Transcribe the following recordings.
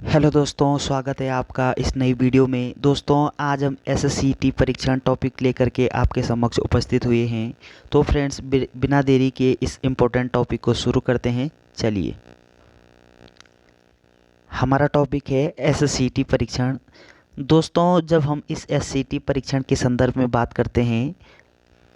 Hello दोस्तों, स्वागत है आपका इस नई वीडियो में। दोस्तों, आज हम एसएससीटी परीक्षण टॉपिक लेकर के आपके समक्ष उपस्थित हुए हैं। तो फ्रेंड्स, बिना देरी के इस इम्पोर्टेंट टॉपिक को शुरू करते हैं। चलिए, हमारा टॉपिक है एसएससीटी परीक्षण। दोस्तों, जब हम इस एससीटी परीक्षण के संदर्भ में बात करते हैं,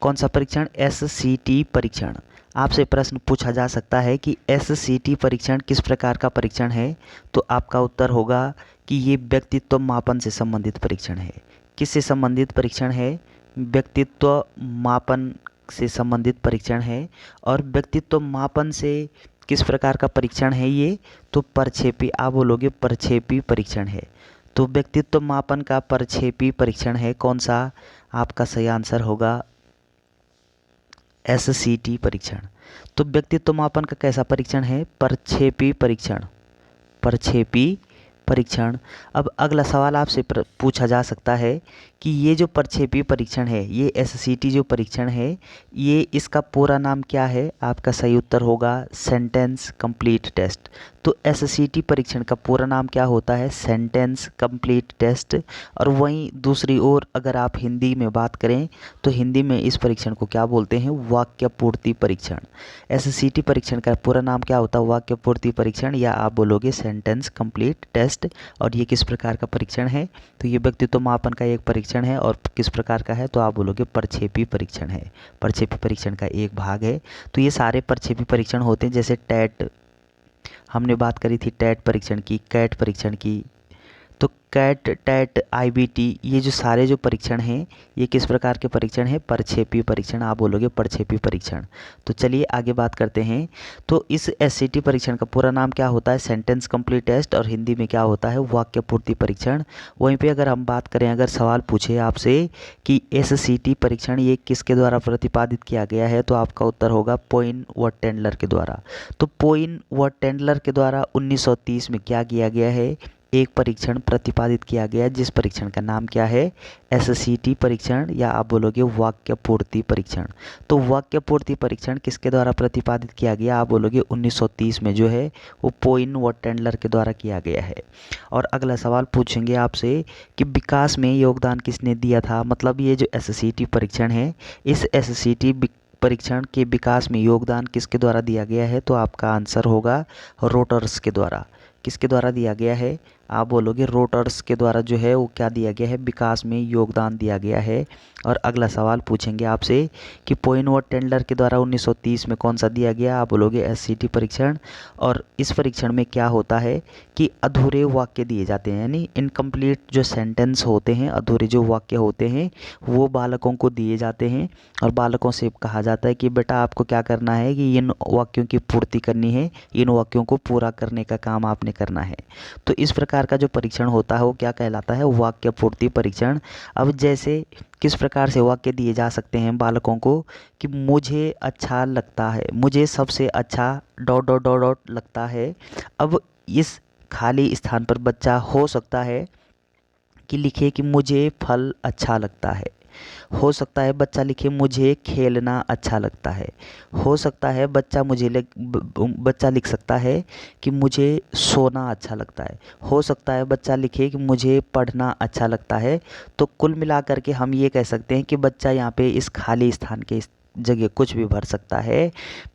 कौन सा परीक्षण? एससीटी परीक्षण। आपसे प्रश्न पूछा जा सकता है कि एससीटी परीक्षण किस प्रकार का परीक्षण है, तो आपका उत्तर होगा कि ये व्यक्तित्व मापन से संबंधित परीक्षण है। किससे संबंधित परीक्षण है? व्यक्तित्व मापन से संबंधित परीक्षण है। और व्यक्तित्व मापन से किस प्रकार का परीक्षण है ये? तो प्रक्षेपी। आप बोलोगे प्रक्षेपी परीक्षण है। तो व्यक्तित्व मापन का प्रक्षेपी परीक्षण है कौन सा? आपका सही आंसर होगा एससीटी परीक्षण। तो व्यक्तित्व मापन का कैसा परीक्षण है? प्रक्षेपी परीक्षण। प्रक्षेपी परीक्षण। अब अगला सवाल आपसे पूछा जा सकता है कि ये जो प्रक्षेपी परीक्षण है, ये एससीटी जो परीक्षण है, ये इसका पूरा नाम क्या है? आपका सही उत्तर होगा सेंटेंस कंप्लीट टेस्ट। तो एससीटी परीक्षण का पूरा नाम क्या होता है? Sentence complete test. और वहीं दूसरी ओर अगर आप हिंदी में बात करें तो हिंदी में इस परीक्षण को क्या बोलते हैं? वाक्य पूर्ति परीक्षण। एससीटी परीक्षण का पूरा नाम क्या होता है? वाक्य पूर्ति परीक्षण, या आप बोलोगे सेंटेंस कंप्लीट टेस्ट। और ये किस प्रकार का परीक्षण है? तो ये व्यक्तित्व मापन का एक परीक्षण है। और किस प्रकार का है? तो आप बोलोगे प्रक्षेपी परीक्षण है। प्रक्षेपी परीक्षण का एक भाग है। तो ये सारे प्रक्षेपी परीक्षण होते हैं, जैसे टेट, हमने बात करी थी टेट परीक्षण की, कैट परीक्षण की। तो कैट, टेट, आईबीटी, ये जो सारे जो परीक्षण हैं, ये किस प्रकार के परीक्षण हैं? प्रक्षेपी परीक्षण। आप बोलोगे प्रक्षेपी परीक्षण। तो चलिए आगे बात करते हैं। तो इस एससीटी परीक्षण का पूरा नाम क्या होता है? Sentence complete test. और हिंदी में क्या होता है? वाक्य पूर्ति परीक्षण। वहीं पे अगर हम बात करें, अगर सवाल पूछे आपसे कि एससीटी परीक्षण ये किसके द्वारा प्रतिपादित किया गया है, तो आपका उत्तर होगा पोइन व टेंडलर के द्वारा। तो पोइन व टेंडलर के द्वारा 1930 में क्या किया गया है? एक परीक्षण प्रतिपादित किया गया, जिस परीक्षण का नाम क्या है? एससीटी परीक्षण, या आप बोलोगे वाक्य पूर्ति परीक्षण। तो वाक्य पूर्ति परीक्षण किसके द्वारा प्रतिपादित किया गया? आप बोलोगे 1930 में जो है वो पोइन व टेंडलर के द्वारा किया गया है। और अगला सवाल पूछेंगे आपसे कि विकास में योगदान किसने दिया था? मतलब ये जो एससीटी परीक्षण है, इस एससीटी परीक्षण के विकास में योगदान किसके द्वारा दिया गया है? तो आपका आंसर होगा रोटर्स के द्वारा। किसके द्वारा दिया गया है? आप बोलोगे रोटर्स के द्वारा जो है वो क्या दिया गया है? विकास में योगदान दिया गया है। और अगला सवाल पूछेंगे आपसे कि पोइन व टेंडलर के द्वारा 1930 में कौन सा दिया गया? आप बोलोगे एससीटी परीक्षण। और इस परीक्षण में क्या होता है कि अधूरे वाक्य दिए जाते हैं, यानी इनकम्प्लीट जो सेंटेंस होते हैं, अधूरे जो वाक्य होते हैं, वो बालकों को दिए जाते हैं। और बालकों से कहा जाता है कि बेटा आपको क्या करना है कि इन वाक्यों की पूर्ति करनी है, इन वाक्यों को पूरा करने का काम आपने करना है। तो इस प्रकार का जो परीक्षण होता है वो क्या कहलाता है? वाक्य पूर्ति परीक्षण। अब जैसे किस प्रकार से वाक्य दिए जा सकते हैं बालकों को कि मुझे अच्छा लगता है, मुझे सबसे अच्छा डॉट डॉट डॉट डॉट लगता है। अब इस खाली स्थान पर बच्चा हो सकता है कि लिखे कि मुझे फल अच्छा लगता है। हो सकता है बच्चा लिखे मुझे खेलना अच्छा लगता है। हो सकता है बच्चा लिख सकता है कि मुझे सोना अच्छा लगता है। हो सकता है बच्चा लिखे कि मुझे पढ़ना अच्छा लगता है। तो कुल मिलाकर के हम ये कह सकते हैं कि बच्चा यहाँ पे इस खाली स्थान के जगह कुछ भी भर सकता है।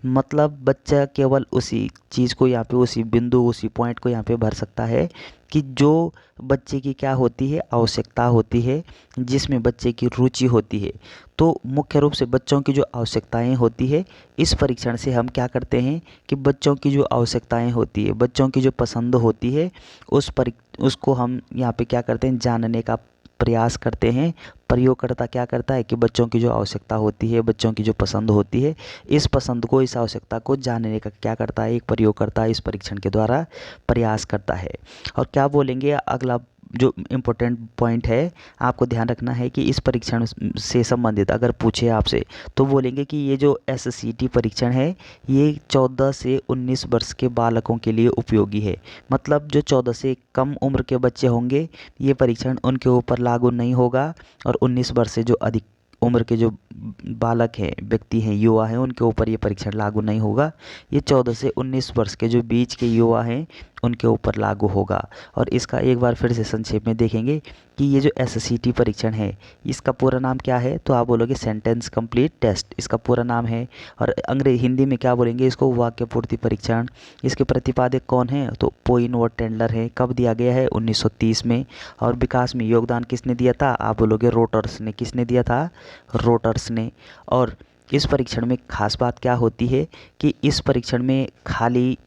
मतलब बच्चा केवल उसी चीज़ को यहाँ पे, उसी बिंदु, उसी पॉइंट को यहाँ पे भर सकता है कि जो बच्चे की क्या होती है? आवश्यकता होती है, जिसमें बच्चे की रुचि होती है। तो मुख्य रूप से बच्चों की जो आवश्यकताएं होती है, इस परीक्षण से हम क्या करते हैं कि बच्चों की जो आवश्यकताएं होती है, बच्चों की जो पसंद होती है, उसको हम यहाँ पे क्या करते हैं? जानने का प्रयास करते हैं। प्रयोगकर्ता क्या करता है कि बच्चों की जो आवश्यकता होती है, बच्चों की जो पसंद होती है, इस पसंद को, इस आवश्यकता को जानने का क्या करता है? एक प्रयोगकर्ता इस परीक्षण के द्वारा प्रयास करता है। और क्या बोलेंगे? अगला जो इम्पोर्टेंट पॉइंट है, आपको ध्यान रखना है कि इस परीक्षण से संबंधित अगर पूछे आपसे, तो बोलेंगे कि ये जो एससीटी परीक्षण है, ये 14 से 19 वर्ष के बालकों के लिए उपयोगी है। मतलब जो 14 से कम उम्र के बच्चे होंगे, ये परीक्षण उनके ऊपर लागू नहीं होगा। और 19 वर्ष से जो अधिक उम्र के जो बालक हैं, व्यक्ति हैं, युवा हैं, उनके ऊपर ये परीक्षण लागू नहीं होगा। ये 14 से 19 वर्ष के जो बीच के युवा हैं, उनके ऊपर लागू होगा। और इसका एक बार फिर से संक्षेप में देखेंगे कि ये जो SCT परीक्षण है इसका पूरा नाम क्या है, तो आप बोलोगे सेंटेंस कंप्लीट टेस्ट, इसका पूरा नाम है। और हिंदी में क्या बोलेंगे इसको, वाक्य पूर्ति परीक्षण। इसके प्रतिपादक कौन है, तो पोइन और टेंडलर है। कब दिया गया है, 1930 में। और विकास में योगदान किसने दिया था, आप बोलोगे रोटर्स ने। किसने दिया था, रोटर्स ने। और इस परीक्षण में खास बात क्या होती है कि इस परीक्षण में खाली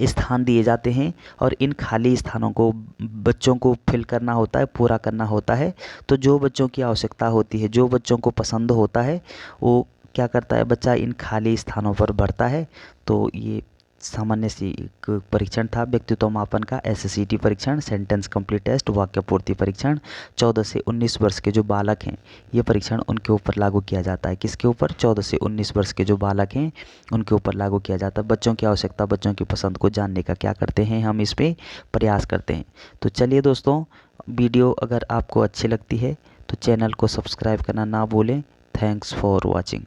स्थान दिए जाते हैं और इन खाली स्थानों को बच्चों को फिल करना होता है, पूरा करना होता है। तो जो बच्चों की आवश्यकता होती है, जो बच्चों को पसंद होता है, वो क्या करता है, बच्चा इन खाली स्थानों पर भरता है। तो ये सामान्य सी एक परीक्षण था व्यक्तित्व मापन का, SCT परीक्षण, सेंटेंस कंप्लीट टेस्ट, वाक्य पूर्ति परीक्षण। 14 से 19 वर्ष के जो बालक हैं ये परीक्षण उनके ऊपर लागू किया जाता है। किसके ऊपर, 14 से 19 वर्ष के जो बालक हैं उनके ऊपर लागू किया जाता है। बच्चों की आवश्यकता, बच्चों की पसंद को जानने का क्या करते हैं हम, इस पर प्रयास करते हैं। तो चलिए दोस्तों, वीडियो अगर आपको अच्छी लगती है तो चैनल को सब्सक्राइब करना ना भूलें। Thanks for watching.